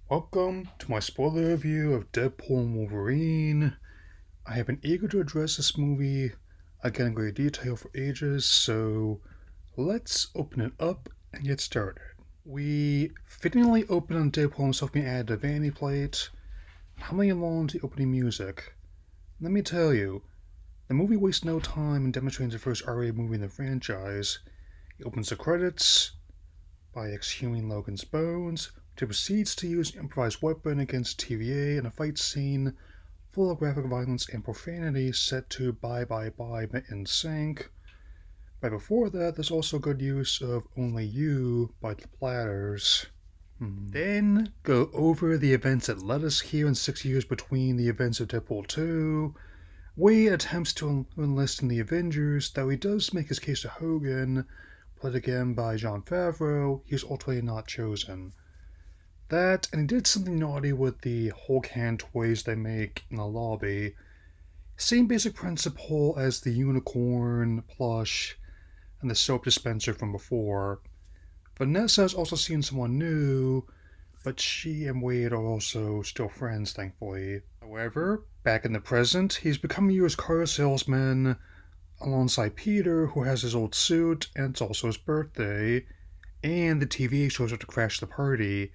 Welcome to my spoiler review of Deadpool and Wolverine. I have been eager to address this movie again in great detail for ages, so let's open it up and get started. We fittingly open on Deadpool himself being added to vanity plate, humming along to the opening music. Let me tell you, the movie wastes no time in demonstrating the first R-rated movie in the franchise. It opens the credits by exhuming Logan's bones, which proceeds to use an improvised weapon against TVA in a fight scene full of graphic violence and profanity set to Bye Bye Bye in sync. Right before that, there's also good use of Only You by the Platters. Then go over the events that led us here in 6 years between the events of Deadpool 2. Wade attempts to enlist in the Avengers, though he does make his case to Hogan, played again by Jon Favreau. He was ultimately not chosen. That, and he did something naughty with the Hulk hand toys they make in the lobby. Same basic principle as the unicorn plush and the soap dispenser from before. Vanessa has also seen someone new, but she and Wade are also still friends, thankfully. However, back in the present, he's become a used car salesman alongside Peter, who has his old suit, and it's also his birthday, and the TVA shows up to crash the party.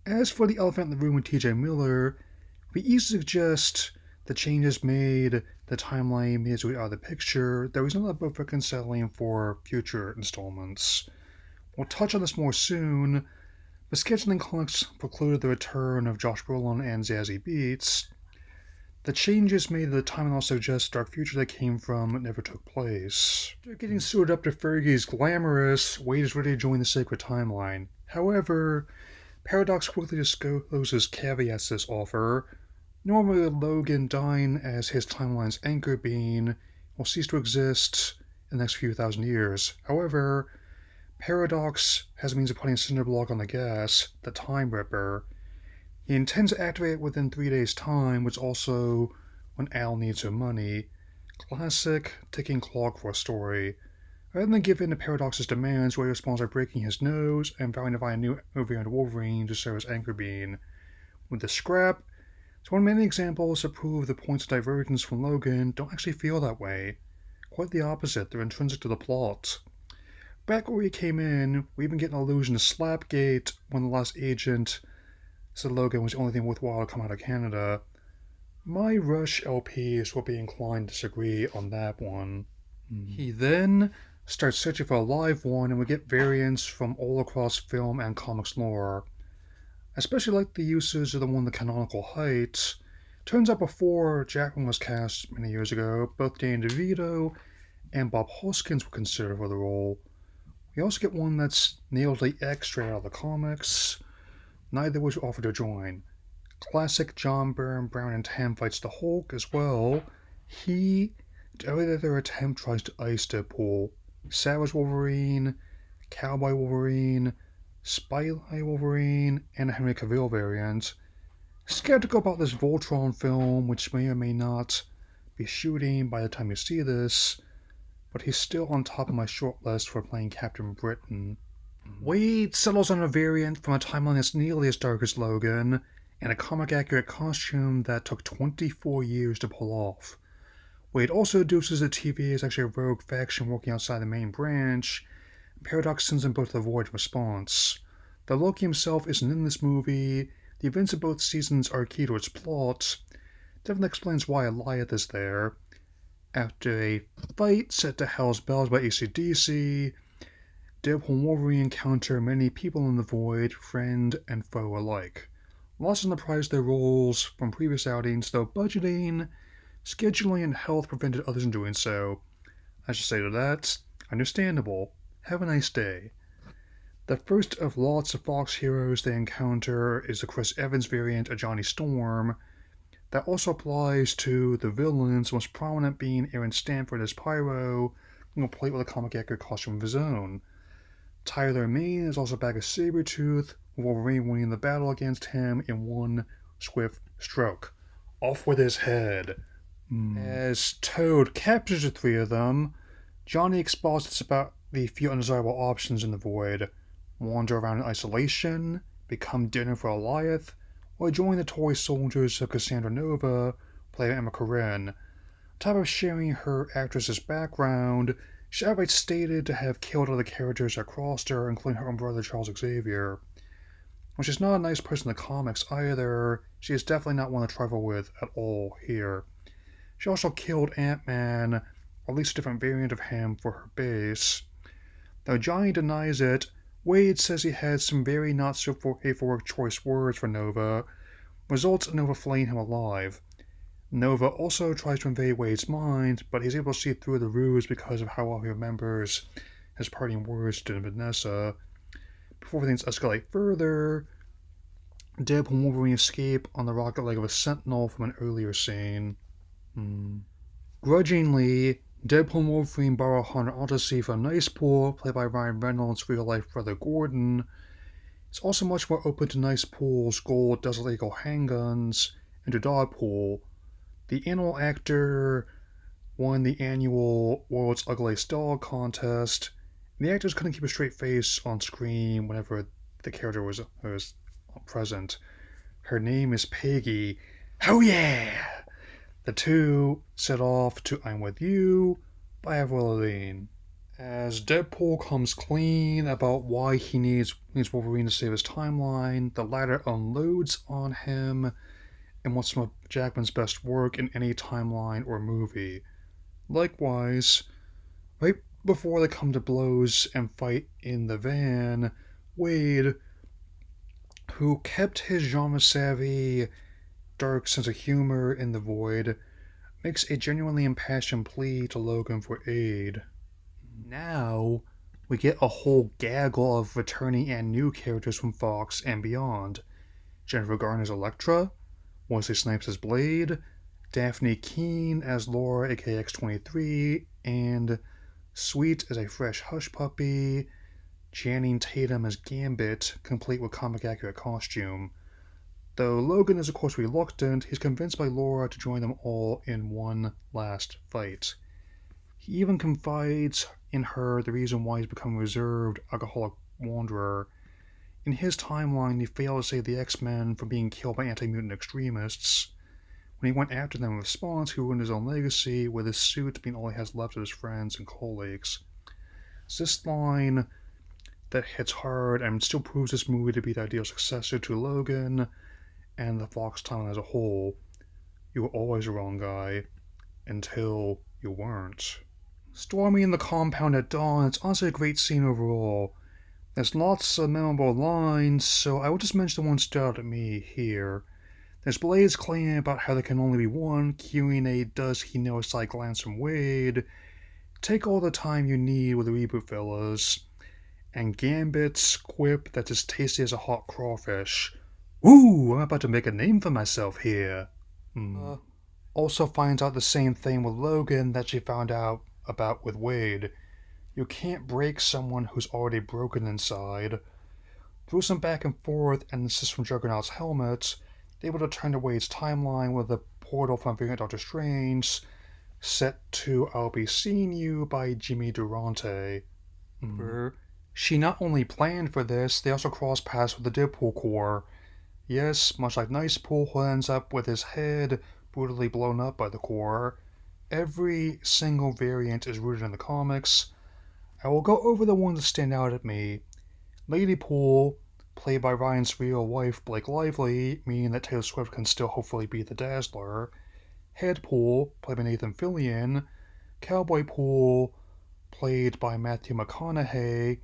As for the elephant in the room with TJ Miller, we easily suggest the changes made, the timeline made its way out of the picture, there was no about reconciling for future installments. We'll touch on this more soon, but scheduling conflicts precluded the return of Josh Brolin and Zazie Beetz. The changes made to the timeline also suggest Dark Future that came from never took place. After getting suited up to Fergie's glamorous, Wade is ready to join the sacred timeline. However, Paradox quickly discloses caveats to this offer. Normally, Logan dying as his timeline's anchor being will cease to exist in the next few thousand years. However, Paradox has a means of putting a cinder block on the gas, the Time Ripper. He intends to activate it within 3 days' time, which is also when Al needs her money. Classic ticking clock for a story. Rather than give in to Paradox's demands, Wade responds by breaking his nose and vowing to buy a new variant of Wolverine to serve as anchor being. With the scrap, it's one of many examples that prove the points of divergence from Logan don't actually feel that way. Quite the opposite, they're intrinsic to the plot. Back where we came in, we even get an allusion to Slapgate when the last agent said Logan was the only thing worthwhile to come out of Canada. My Rush LPs will be inclined to disagree on that one. He then starts searching for a live one, and we get variants from all across film and comics lore. I especially like the uses of the one in the canonical heights. Turns out before Jackman was cast many years ago, both Danny DeVito and Bob Hoskins were considered for the role. We also get one that's nailed the X straight out of the comics. Neither was offered to join. Classic John Byrne, Brown, and Tam fights the Hulk as well. He, to every other attempt, tries to ice Deadpool. Savage Wolverine, Cowboy Wolverine, Spy-Eye Wolverine, and a Henry Cavill variant. Skeptical about this Voltron film, which may or may not be shooting by the time you see this, but he's still on top of my short list for playing Captain Britain. Wade settles on a variant from a timeline that's nearly as dark as Logan, and a comic-accurate costume that took 24 years to pull off. Wade also deduces that TVA is actually a rogue faction working outside the main branch, and Paradox sends them both to the void in response. Though Loki himself isn't in this movie, the events of both seasons are key to its plot. Definitely explains why Eliath is there. After a fight set to Hell's Bells by AC/DC, Deadpool and Wolverine encounter many people in the void, friend and foe alike. Lost in the prize of their roles from previous outings, though budgeting, scheduling, and health prevented others from doing so. I should say to that, understandable. Have a nice day. The first of lots of Fox heroes they encounter is the Chris Evans variant of Johnny Storm. That also applies to the villains, most prominent being Aaron Stanford as Pyro, complete with a comic-accurate costume of his own. Tyler Mane is also back as Sabretooth, with Wolverine winning the battle against him in one swift stroke. Off with his head. As Toad captures the three of them, Johnny exposits about the few undesirable options in the void. Wander around in isolation, become dinner for Eliath, while joining the toy soldiers of Cassandra Nova, played by Emma Corrin. On top of sharing her actress's background, she outright stated to have killed other characters that crossed her, including her own brother Charles Xavier. When she's not a nice person in the comics either, she is definitely not one to trifle with at all here. She also killed Ant-Man, or at least a different variant of him, for her base. Though Johnny denies it, Wade says he had some very not so heroic choice words for Nova, results in Nova flaying him alive. Nova also tries to invade Wade's mind, but he's able to see through the ruse because of how well he remembers his parting words to Vanessa. Before things escalate further, Deadpool and Wolverine escape on the rocket leg of a sentinel from an earlier scene. Grudgingly, Deadpool and Wolverine borrow Hunter Odyssey from Nicepool, played by Ryan Reynolds' real-life brother Gordon. It's also much more open to Nicepool's gold Desert Eagle handguns and to Dogpool. The animal actor won the annual World's Ugliest Dog contest. The actors couldn't keep a straight face on screen whenever the character was present. Her name is Peggy. Oh yeah! The two set off to I'm With You by Avril Lavigne. As Deadpool comes clean about why he needs Wolverine to save his timeline, the latter unloads on him and wants some of Jackman's best work in any timeline or movie. Likewise, right before they come to blows and fight in the van, Wade, who kept his genre-savvy, dark sense of humor in the void, makes a genuinely impassioned plea to Logan for aid. Now, we get a whole gaggle of returning and new characters from Fox and beyond. Jennifer Garner's Elektra, Wesley Snipes as Blade, Daphne Keane as Laura aka X-23, and Sweet as a fresh hush puppy, Channing Tatum as Gambit, complete with comic-accurate costume. Though Logan is of course reluctant, he's convinced by Laura to join them all in one last fight. He even confides in her the reason why he's become a reserved, alcoholic wanderer. In his timeline, he failed to save the X-Men from being killed by anti-mutant extremists. When he went after them in response, he ruined his own legacy, with his suit being all he has left of his friends and colleagues. It's this line that hits hard and still proves this movie to be the ideal successor to Logan and the Fox timeline as a whole. You were always the wrong guy, until you weren't. Storming in the compound at dawn, it's honestly a great scene overall. There's lots of memorable lines, so I will just mention the ones that stood out at me here. There's Blade's claim about how there can only be one, cueing a does he know side glance from Wade. Take all the time you need with the reboot fellas. And Gambit's quip that's as tasty as a hot crawfish. Ooh, I'm about to make a name for myself here. Also finds out the same thing with Logan that she found out about with Wade. You can't break someone who's already broken inside. Through some back and forth and insists from Juggernaut's helmet, they're able to turn to Wade's timeline with a portal from variant Doctor Strange, set to I'll Be Seeing You by Jimmy Durante. She not only planned for this, they also crossed paths with the Deadpool Corps. Yes, much like Nicepool, who ends up with his head brutally blown up by the Corps. Every single variant is rooted in the comics. I will go over the ones that stand out at me. Ladypool, played by Ryan's real wife Blake Lively, meaning that Taylor Swift can still hopefully be the Dazzler. Headpool, played by Nathan Fillion. Cowboypool, played by Matthew McConaughey.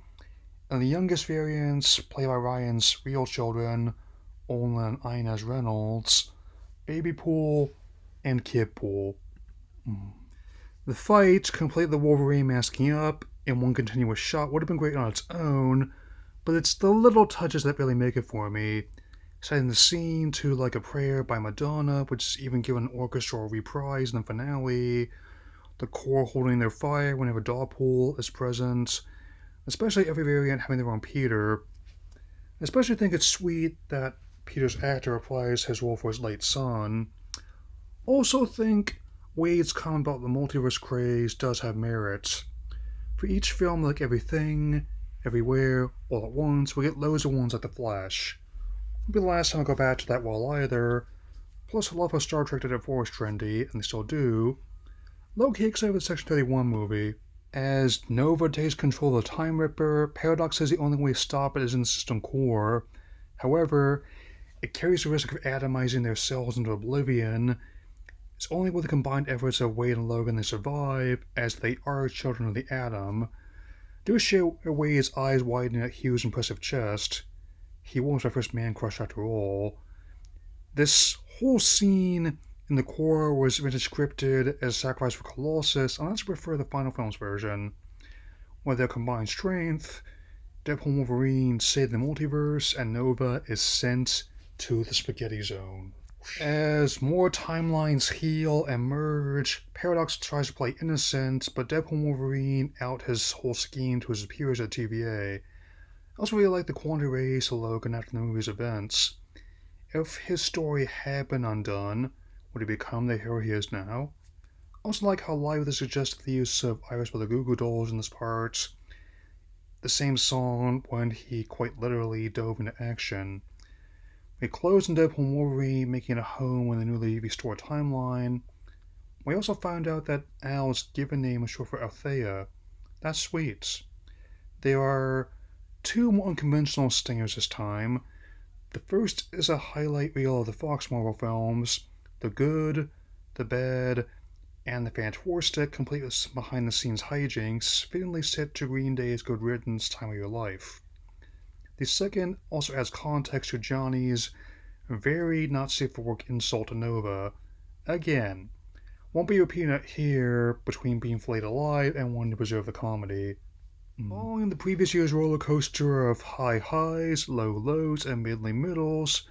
And the youngest variants, played by Ryan's real children, Olin and Inez Reynolds. Babypool and Kidpool. The fight, complete the Wolverine masking up in one continuous shot, would have been great on its own, but it's the little touches that really make it for me. Setting the scene to Like a Prayer by Madonna, which is even given an orchestral reprise in the finale. The Corps holding their fire whenever Dogpool is present. Especially every variant having their own Peter. I especially think it's sweet that Peter's actor applies his role for his late son. Also think Wade's comment about the multiverse craze does have merit. For each film like Everything, Everywhere, All at Once, we get loads of ones like The Flash. Won't be the last time I go back to that well either. Plus, I love how Star Trek did it for us trendy, and they still do. Low-key excited for the Section 31 movie. As Nova takes control of the Time Ripper, Paradox says the only way to stop it is in the system core. However, it carries the risk of atomizing their cells into oblivion. It's only with the combined efforts of Wade and Logan they survive, as they are children of the atom. Do share Wade's eyes widening at Hugh's impressive chest. He was my first man crush after all. This whole scene in the core was originally scripted as a sacrifice for Colossus, and I actually prefer the final film's version. With their combined strength, Deadpool and Wolverine save the multiverse, and Nova is sent to the Spaghetti Zone. As more timelines heal and merge, Paradox tries to play innocent, but Deadpool and Wolverine out his whole scheme to his peers at TVA. I also really like the quality raised to Logan after the movie's events. If his story had been undone, would he become the hero he is now? I also like how lively they suggested the use of Iris by the Goo Goo Dolls in this part. The same song when he quite literally dove into action. We closed on Deadpool and Wolverine making a home in the newly restored timeline. We also found out that Al's given name is short for Althea. That's sweet. There are two more unconventional stingers this time. The first is a highlight reel of the Fox Marvel films, the good, the bad, and the fantastic, complete with behind-the-scenes hijinks, fittingly set to Green Day's Good Riddance Time of Your Life. The second also adds context to Johnny's very not safe for work insult to Nova. Again, won't be repeating it here between being flayed alive and wanting to preserve the comedy. Following the previous year's roller coaster of high highs, low lows, and middling middles,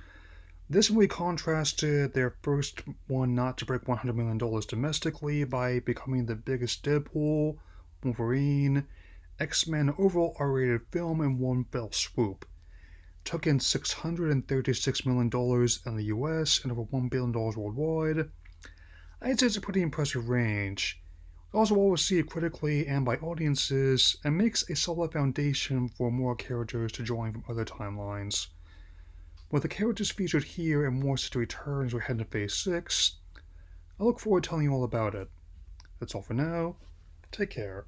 this movie contrasted their first one not to break $100 million domestically by becoming the biggest Deadpool, Wolverine, X-Men overall R-rated film in one fell swoop. Took in $636 million in the US and over $1 billion worldwide. I'd say it's a pretty impressive range. Also well received critically and by audiences, and makes a solid foundation for more characters to join from other timelines. With the characters featured here and more set to return as we head into Phase 6, I look forward to telling you all about it. That's all for now. Take care.